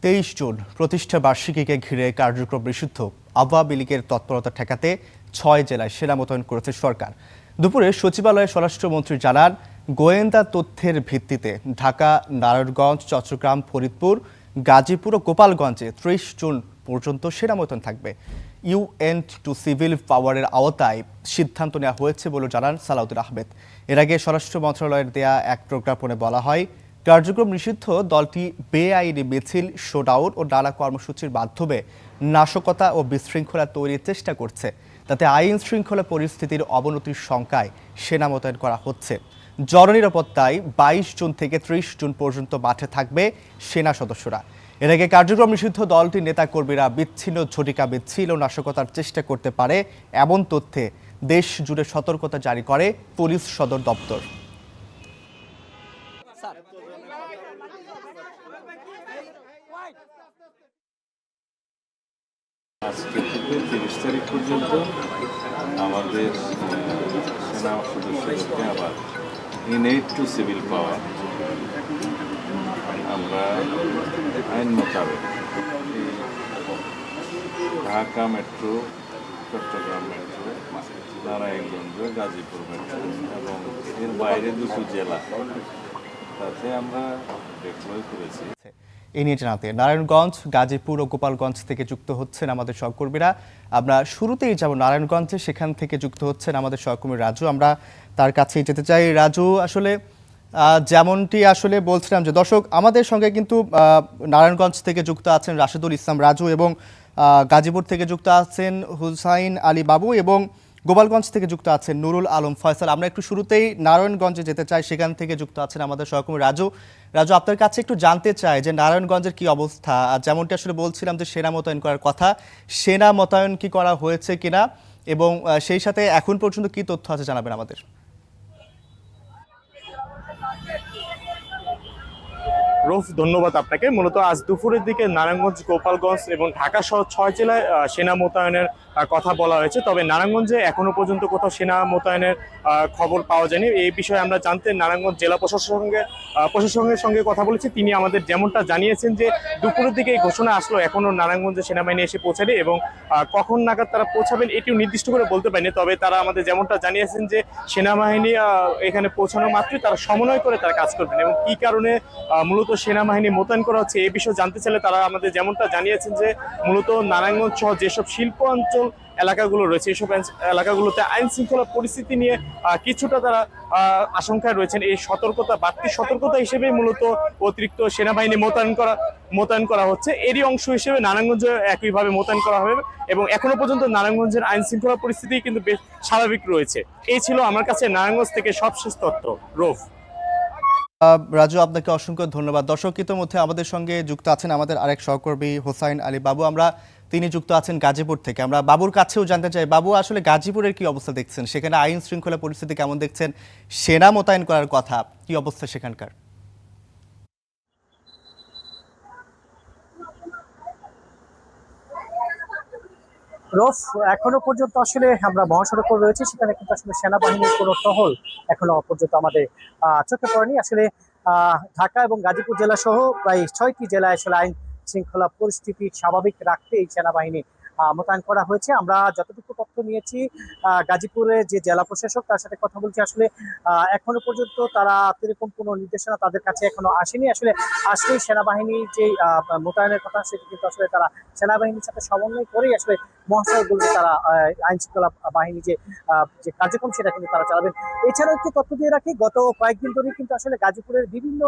23 June প্রতিষ্ঠা বার্ষিকীকে ঘিরে কার্যক্রম নিষিদ্ধ। আওয়ামী লীগের তৎপরতা ঠেকাতে 6 জেলায় সেনা মোতায়েন করেছে সরকার। দুপুরে সচিবালয়ে স্বরাষ্ট্রমন্ত্রী জানান, গোয়েন্দা তথ্যের ভিত্তিতে ঢাকা, নারায়ণগঞ্জ, চট্টগ্রাম, ফরিদপুর, গাজীপুর ও গোপালগঞ্জে 30 জুন পর্যন্ত সেনা মোতায়েন থাকবে। ইউএন টু সিভিল পাওয়ারের আওতায় সিদ্ধান্ত নেওয়া হয়েছে বলে জানান সালাউদ্দিন আহমেদ। এর আগে স্বরাষ্ট্র মন্ত্রণালয়ের দেয়া এক প্রজ্ঞাপনে বলা হয়, কার্যক্রম নিষিদ্ধ দলটি বেআইনি মিছিল, শোডাউন ও নানা কর্মসূচির মাধ্যমে নাশকতা ও বিশৃঙ্খলা তৈরির চেষ্টা করছে। তাতে আইন শৃঙ্খলা পরিস্থিতির অবনতির শঙ্কায় সেনা মোতায়েন করা হচ্ছে। জননিরাপত্তায় 22 জুন থেকে 30 জুন পর্যন্ত মাঠে থাকবে সেনা সদস্যরা। এর আগে কার্যক্রম নিষিদ্ধ দলটির নেতাকর্মীরা বিচ্ছিন্ন ঝটিকা মিছিল ও নাশকতার চেষ্টা করতে পারে এমন তথ্যে দেশ জুড়ে সতর্কতা জারি করে পুলিশ সদর দপ্তর। আজকে থেকে 30 তারিখ পর্যন্ত আমাদের সেনা সদস্যদেরকে আবার ইউএন টু সিভিল পাওয়ার আমরা আইন মোতাবেক Dhaka metro, Chattogram metro, Narayanganj, Gazipur metro এবং এর বাইরে 2টি জেলা তাতে আমরা ডিপ্লয় করেছি। এ নিয়ে জানাতে নারায়ণগঞ্জ, গাজীপুর ও গোপালগঞ্জ থেকে যুক্ত হচ্ছেন আমাদের সহকর্মীরা। আমরা শুরুতেই যাব নারায়ণগঞ্জে, সেখান থেকে যুক্ত হচ্ছেন আমাদের সহকর্মী রাজু। আমরা তার কাছেই যেতে চাই। রাজু, আসলে যেমনটি আসলে বলছিলাম যে দর্শক, আমাদের সঙ্গে কিন্তু নারায়ণগঞ্জ থেকে যুক্ত আছেন রাশেদুল ইসলাম রাজু এবং গাজীপুর থেকে যুক্ত আছেন হুসাইন আলী বাবু এবং গোপালগঞ্জ থেকে যুক্ত আছেন নুরুল আলম ফয়সাল। আমরা একটু শুরুতেই নারায়ণগঞ্জে যেতে চাই, সেখান থেকে যুক্ত আছেন আমাদের সহকর্মী রাজু। রাজু, আপনার কাছে একটু জানতে চাই যে নারায়ণগঞ্জের কি অবস্থা। যেমনটি আসলে বলছিলাম যে সেনা মোতায়েন করার কথা, সেনা মোতায়েন কি করা হয়েছে কিনা এবং সেই সাথে এখন পর্যন্ত কি তথ্য আছে জানাবেন আমাদের। রফ, ধন্যবাদ আপনাকে। মূলত আজ দুপুরের দিকে নারায়ণগঞ্জ, গোপালগঞ্জ এবং ঢাকা সহ 6 জেলায় সেনা মোতায়েনের কথা বলা হয়েছে। তবে নারায়ণগঞ্জে এখনো পর্যন্ত কোথাও সেনা মোতায়েনের খবর পাওয়া যায়নি। এই বিষয়ে আমরা জানতে নারায়ণগঞ্জ জেলা প্রশাসনের সঙ্গে কথা বলেছি। তিনি আমাদের যেমনটা জানিয়েছেন যে দুপুরের দিকে এই ঘোষণা আসলো, এখনো নারায়ণগঞ্জে সেনাবাহিনী এসে পৌঁছায়নি এবং কখন নাগাদ তারা পৌঁছাবেন এটিও নির্দিষ্ট করে বলতে পারেনি। তবে তারা আমাদের যেমনটা জানিয়েছেন যে সেনাবাহিনী এখানে পৌঁছানো মাত্রই তারা সমন্বয় করে তারা কাজ করবেন এবং কি কারণে মূলত সেনাবাহিনী মোতায়েন করা হচ্ছে এই বিষয়ে জানতে চাইলে তারা আমাদের যেমনটা জানিয়েছেন যে মূলত নারায়ণগঞ্জ সহ যেসব শিল্প অঞ্চল এলাকাগুলো রয়েছে, এইসব এলাকাগুলোতে আইন শৃঙ্খলা পরিস্থিতি নিয়ে কিছুটা তারা আশঙ্কায় রয়েছেন। এই বাড়তি সতর্কতা হিসেবে মূলত অতিরিক্ত সেনাবাহিনী মোতায়েন করা হচ্ছে। এরই অংশ হিসেবে নারায়ণগঞ্জে একইভাবে মোতায়েন করা হবে এবং এখনো পর্যন্ত নারায়ণগঞ্জের আইন শৃঙ্খলা পরিস্থিতি কিন্তু বেশ স্বাভাবিক রয়েছে। এই ছিল আমার কাছে নারায়ণগঞ্জ থেকে সবশেষ তথ্য। রফ। রাজু, আপনাকে অসংখ্য ধন্যবাদ। দর্শক, ইতিমধ্যে আমাদের সঙ্গে যুক্ত আছেন আমাদের আরেক সহকর্মী হোসাইন আলী বাবু। তিনি যুক্ত আছেন গাজীপুর থেকে। আমরা বাবুর কাছেও জানতে চাই, বাবু আসলে গাজীপুরের কি অবস্থা দেখছেন, সেখানে আইন শৃঙ্খলা পরিস্থিতি কেমন দেখছেন, সেনা মোতায়েন করার কথা, কি অবস্থা সেখানকার? রফ, এখনো পর্যন্ত আসলে আমরা মহাসড়ক রয়েছে, সেখানে কিন্তু আসলে সেনাবাহিনীর কোনো টহল এখনো পর্যন্ত আমাদের চোখে পড়েনি। আসলে ঢাকা এবং গাজীপুর জেলা সহ প্রায় 6টি জেলায় আসলে আইন শৃঙ্খলা পরিস্থিতি স্বাভাবিক রাখতে এই সেনাবাহিনী মোতায়েন করা হয়েছে। আমরা যতটুকু তথ্য নিয়েছি, গাজীপুরে যে জেলা প্রশাসক তার সাথে কথা বলছি, আসলে এখনো পর্যন্ত তারা এরকম কোনো নির্দেশনা তাদের কাছে এখনো আসেনি। আসলেই সেনাবাহিনী যে মোতায়েনের কথা, সেটি কিন্তু আসলে তারা সেনাবাহিনীর সাথে সমন্বয় করেই আসলে মহাসড়কগুলোতে তারা আইন শৃঙ্খলা বাহিনী যে কার্যক্রম সেটা কিন্তু তারা চালাবেন। এছাড়াও একটি তথ্য দিয়ে রাখি, গত কয়েকদিন ধরে কিন্তু আসলে গাজীপুরের বিভিন্ন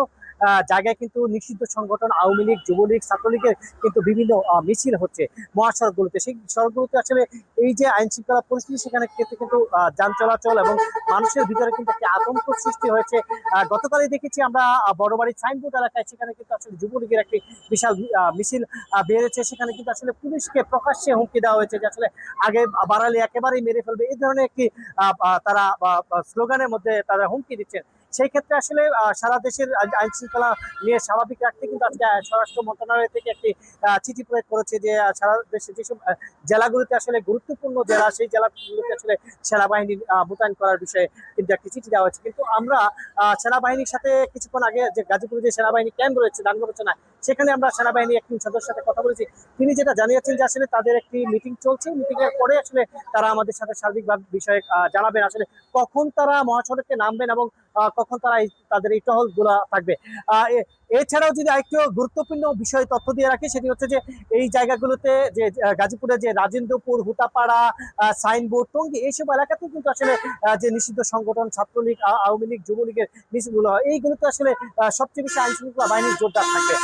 জায়গায় কিন্তু নিষিদ্ধ সংগঠন আওয়ামী লীগ, যুবলীগ, ছাত্রলীগের কিন্তু বিভিন্ন মিছিল হচ্ছে মহাসড়কগুলোতে। সেই সড়কগুলোতে আসলে এই যে আইন শৃঙ্খলা পরিস্থিতি, সেখানে কিন্তু যান চলাচল এবং মানুষের ভিতরে কিন্তু একটি আতঙ্ক সৃষ্টি হয়েছে। গতকালই দেখেছি আমরা বড়বাড়ি সাইনবোর্ড এলাকায়, সেখানে কিন্তু আসলে যুবলীগের একটি বিশাল মিছিল বেড়েছে। সেখানে কিন্তু আসলে পুলিশকে প্রকাশ্যে হুমকি দেওয়া হয়েছে যে আসলে আগে বাড়ালে একেবারেই মেরে ফেলবে, এই ধরনের একটি তারা স্লোগানের মধ্যে তারা হুমকি দিচ্ছেন। সেই ক্ষেত্রে আসলে সারা দেশের আইন শৃঙ্খলা নিয়ে স্বাভাবিক রাখতে কিন্তু আজকে স্বরাষ্ট্র মন্ত্রণালয় থেকে একটি চিঠি প্রয়োগ করেছে যে সারা দেশে যেসব জেলাগুলোতে আসলে গুরুত্বপূর্ণ জেলা, সেই জেলাগুলোতে আসলে সেনাবাহিনী মোতায়েন করার বিষয়ে কিন্তু একটি চিঠি দেওয়া হয়েছে। কিন্তু আমরা সেনাবাহিনীর সাথে কিছুক্ষণ আগে যে গাজীপুরে যে সেনাবাহিনী ক্যাম্প রয়েছে দাঙ্গা সেখানে আমরা সেনাবাহিনী একটি সদস্যের সাথে কথা বলেছি। তিনি যেটা জানিয়েছেন যে আসলে তাদের একটি মিটিং চলছে, মিটিং এর পরে আসলে তারা আমাদের সাথে সার্বিকভাবে বিষয়ে জানাবেন আসলে কখন তারা মহাসড়কে নামবেন এবং কখন তারা তাদের এই টহল গুলা থাকবে। এছাড়াও যদি আরেকটু গুরুত্বপূর্ণ বিষয় তথ্য দিয়ে রাখি, সেটি হচ্ছে যে এই জায়গাগুলোতে যে গাজীপুরে যে রাজেন্দ্রপুর, হুতাপাড়া, সাইনবোর্ড, টঙ্গী এইসব এলাকাতে কিন্তু আসলে যে নিষিদ্ধ সংগঠন ছাত্রলীগ, আওয়ামী লীগ, যুবলীগের মিছিলগুলো হয়, এইগুলোতে আসলে সবচেয়ে বেশি আইন শৃঙ্খলা বাহিনীর জোরদার থাকবে।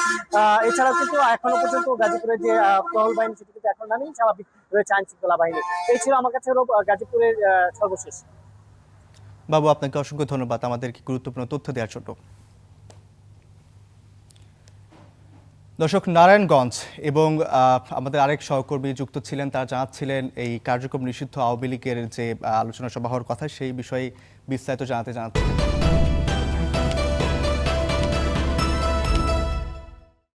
এছাড়াও কিন্তু এখনো পর্যন্ত গাজীপুরের যে টহল বাহিনী সেটি কিন্তু এখন নামেই স্বাভাবিক রয়েছে আইন শৃঙ্খলা বাহিনী। এই ছিল আমার কাছে গাজীপুরের সর্বশেষ। বাবু, আপনাকে অসংখ্য ধন্যবাদ আমাদেরকে গুরুত্বপূর্ণ তথ্য দেওয়ার জন্য। দর্শক, নারায়ণগঞ্জ এবং আমাদের আরেক সহকর্মী যুক্ত ছিলেন, তারা জানাচ্ছিলেন এই কার্যক্রম নিষিদ্ধ আওয়ামী লীগের যে আলোচনা সভা হওয়ার কথা সেই বিষয়ে বিস্তারিত জানাচ্ছিলেন।